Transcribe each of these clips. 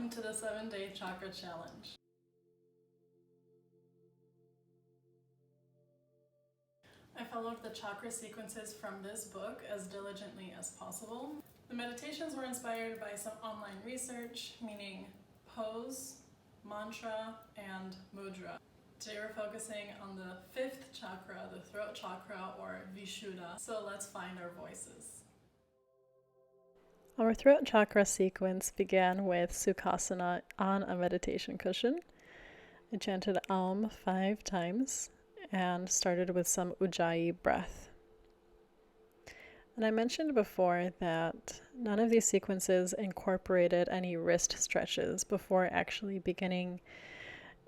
welcome to the 7-Day Chakra Challenge. I followed the chakra sequences from this book as diligently as possible. The meditations were inspired by some online research, meaning pose, mantra, and mudra. Today we're focusing on the 5th chakra, the throat chakra, or vishuddha. So let's find our voices. Our throat chakra sequence began with Sukhasana on a meditation cushion. I chanted Aum 5 times and started with some Ujjayi breath. And I mentioned before that none of these sequences incorporated any wrist stretches before actually beginning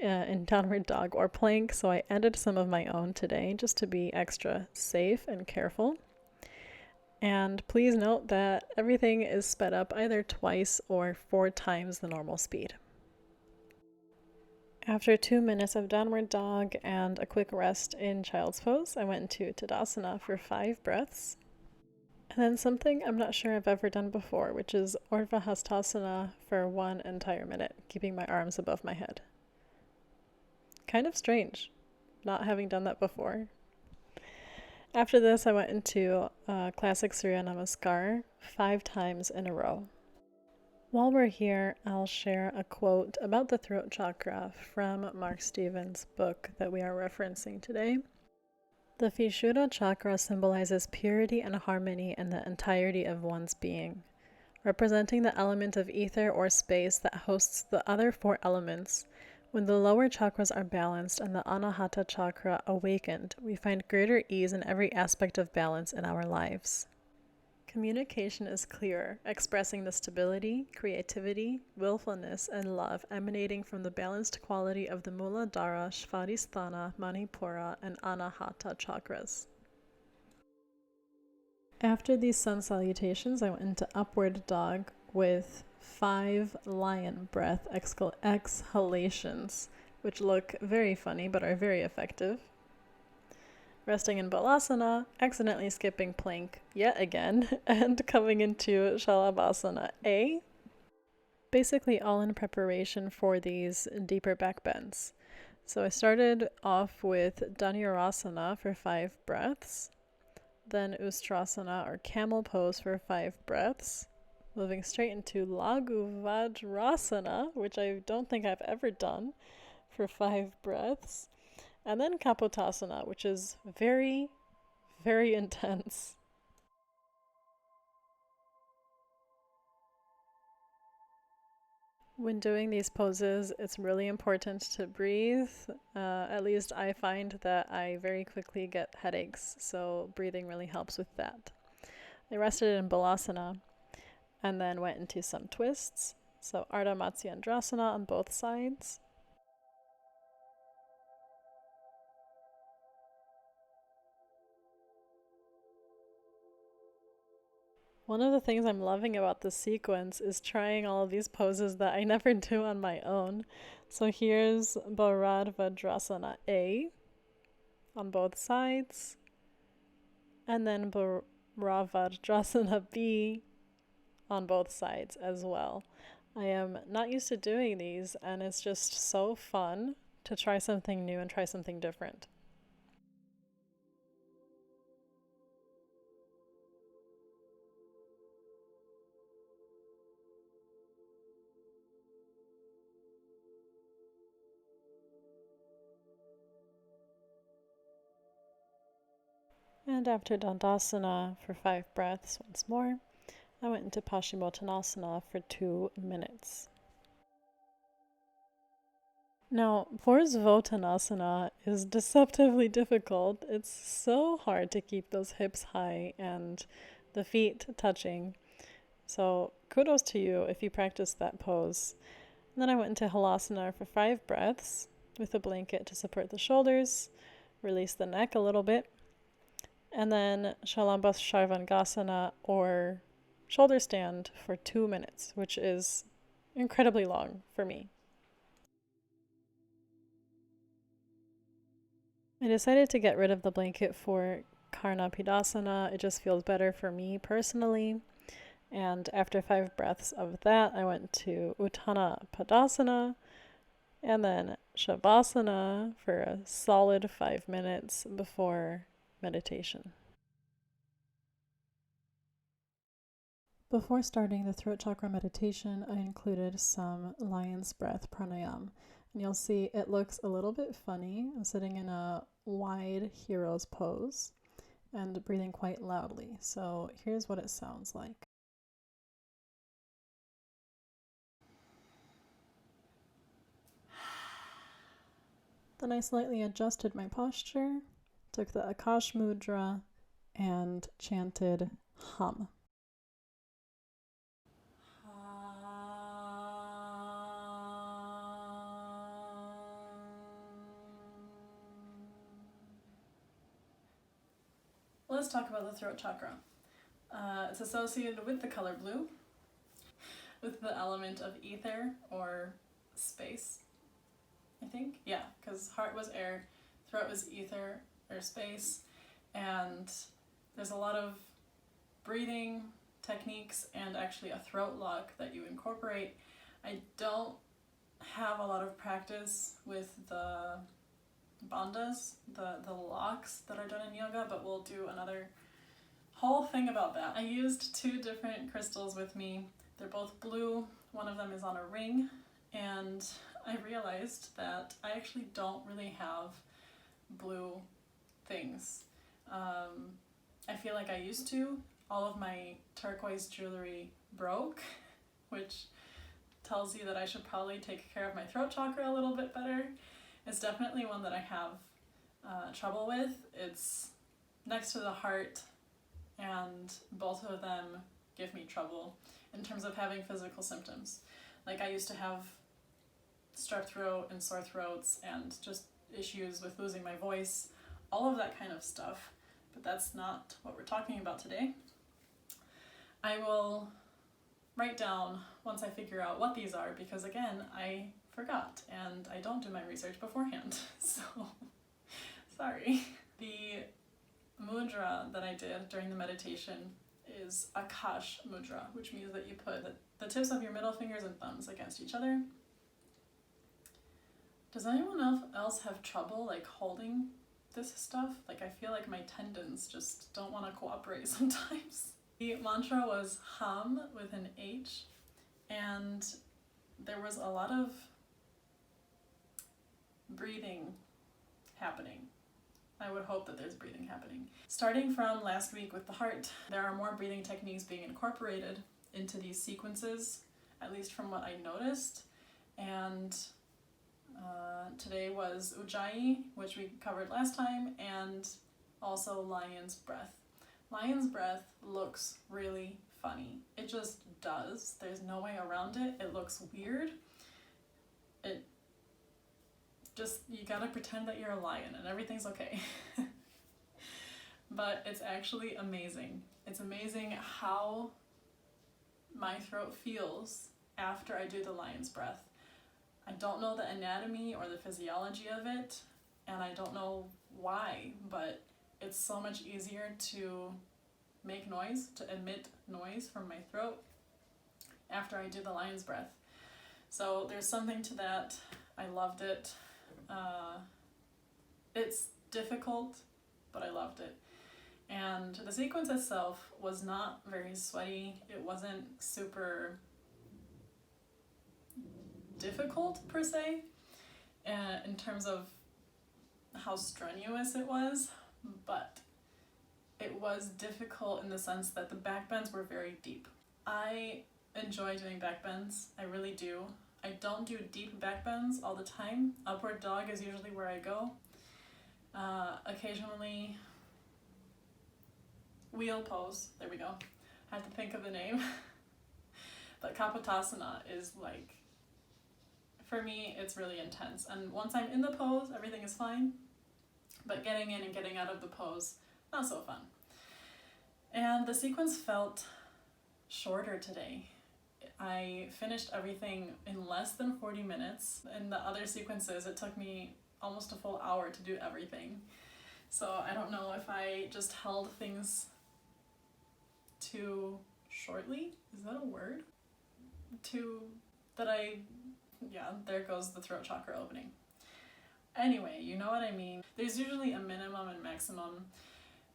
in downward dog or plank, so I ended some of my own today just to be extra safe and careful. And please note that everything is sped up either twice or 4 times the normal speed. After 2 minutes of downward dog and a quick rest in child's pose, I went into Tadasana for 5 breaths. And then something I'm not sure I've ever done before, which is Urdhva Hastasana for 1 entire minute, keeping my arms above my head. Kind of strange, not having done that before. After this, I went into classic Surya Namaskar 5 times in a row. While we're here, I'll share a quote about the throat chakra from Mark Stevens' book that we are referencing today. The Vishuddha chakra symbolizes purity and harmony in the entirety of one's being, representing the element of ether or space that hosts the other 4 elements. When the lower chakras are balanced and the Anahata chakra awakened, we find greater ease in every aspect of balance in our lives. Communication is clear, expressing the stability, creativity, willfulness, and love emanating from the balanced quality of the Muladhara, Svadhisthana, Manipura, and Anahata chakras. After these sun salutations, I went into upward dog with 5 lion breath exhalations, which look very funny but are very effective. Resting in Balasana, accidentally skipping plank yet again, and coming into Shalabhasana A. Basically all in preparation for these deeper back bends. So I started off with Dhanurasana for 5 breaths, then Ustrasana or camel pose for 5 breaths, moving straight into Laghu Vajrasana, which I don't think I've ever done, for 5 breaths. And then Kapotasana, which is very, very intense. When doing these poses, it's really important to breathe. At least I find that I very quickly get headaches, so breathing really helps with that. I rested in Balasana and then went into some twists. So Ardha Matsyendrasana on both sides. One of the things I'm loving about this sequence is trying all of these poses that I never do on my own. So here's Vajrasana A on both sides, and then Vajrasana B on both sides as well. I am not used to doing these, and it's just so fun to try something new and try something different. And after Dandasana for 5 breaths once more, I went into Paschimottanasana for 2 minutes. Now, Vajrasana is deceptively difficult. It's so hard to keep those hips high and the feet touching. So kudos to you if you practice that pose. And then I went into Halasana for 5 breaths with a blanket to support the shoulders, release the neck a little bit, and then Shalamba Sarvangasana or shoulder stand for 2 minutes, which is incredibly long for me. I decided to get rid of the blanket for Karnapidasana. It just feels better for me personally. And after 5 breaths of that, I went to Uttana Padasana and then Shavasana for a solid 5 minutes before meditation. Before starting the throat chakra meditation, I included some lion's breath pranayama. And you'll see it looks a little bit funny. I'm sitting in a wide hero's pose and breathing quite loudly. So here's what it sounds like. Then I slightly adjusted my posture, took the akash mudra, and chanted hum. Let's talk about the throat chakra. It's associated with the color blue, with the element of ether or space, I think. Yeah, because heart was air, throat was ether or space, and there's a lot of breathing techniques and actually a throat lock that you incorporate. I don't have a lot of practice with the bandhas, the locks that are done in yoga, but we'll do another whole thing about that. I used 2 different crystals with me. They're both blue. One of them is on a ring, and I realized that I actually don't really have blue things. I feel like I used to. All of my turquoise jewelry broke, which tells you that I should probably take care of my throat chakra a little bit better. It's definitely one that I have trouble with. It's next to the heart, and both of them give me trouble in terms of having physical symptoms. Like I used to have strep throat and sore throats and just issues with losing my voice, all of that kind of stuff, but that's not what we're talking about today. I will write down once I figure out what these are, because again, I forgot and I don't do my research beforehand, so sorry. The mudra that I did during the meditation is akash mudra, which means that you put the tips of your middle fingers and thumbs against each other. Does anyone else have trouble like holding this stuff? Like I feel like my tendons just don't want to cooperate sometimes. The mantra was hum with an H, and there was a lot of breathing happening. I would hope that there's breathing happening. Starting from last week with the heart, there are more breathing techniques being incorporated into these sequences, at least from what I noticed. And today was Ujjayi, which we covered last time, and also lion's breath. Lion's breath looks really funny. It just does. There's no way around it. It looks weird. It just, you gotta pretend that you're a lion and everything's okay. But it's actually amazing. It's amazing how my throat feels after I do the lion's breath. I don't know the anatomy or the physiology of it, and I don't know why, but it's so much easier to make noise, to emit noise from my throat after I do the lion's breath. So there's something to that. I loved it. It's difficult, but I loved it. And the sequence itself was not very sweaty. It wasn't super difficult per se, in terms of how strenuous it was, but it was difficult in the sense that the back bends were very deep. I enjoy doing back bends, I really do. I don't do deep back bends all the time. Upward dog is usually where I go. Occasionally, wheel pose, there we go. I had to think of the name. But Kapotasana is like, for me, it's really intense. And once I'm in the pose, everything is fine. But getting in and getting out of the pose, not so fun. And the sequence felt shorter today. I finished everything in less than 40 minutes. In the other sequences, it took me almost a full hour to do everything. So I don't know if I just held things too shortly. Is that a word? Yeah, there goes the throat chakra opening. Anyway, you know what I mean. There's usually a minimum and maximum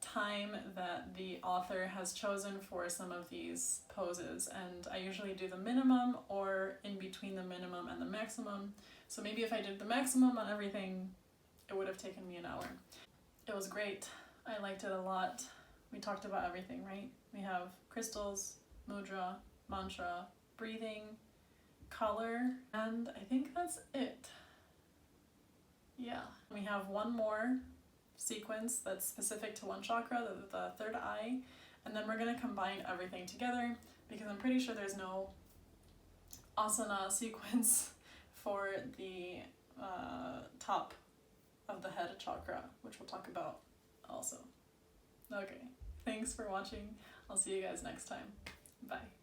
time that the author has chosen for some of these poses, and I usually do the minimum or in between the minimum and the maximum. So maybe if I did the maximum on everything, it would have taken me an hour. It was great. I liked it a lot. We talked about everything, right? We have crystals, mudra, mantra, breathing, color, and I think that's it. Yeah. We have one more sequence that's specific to one chakra, the third eye, and then we're going to combine everything together because I'm pretty sure there's no asana sequence for the top of the head chakra, which we'll talk about also. Okay, thanks for watching. I'll see you guys next time. Bye.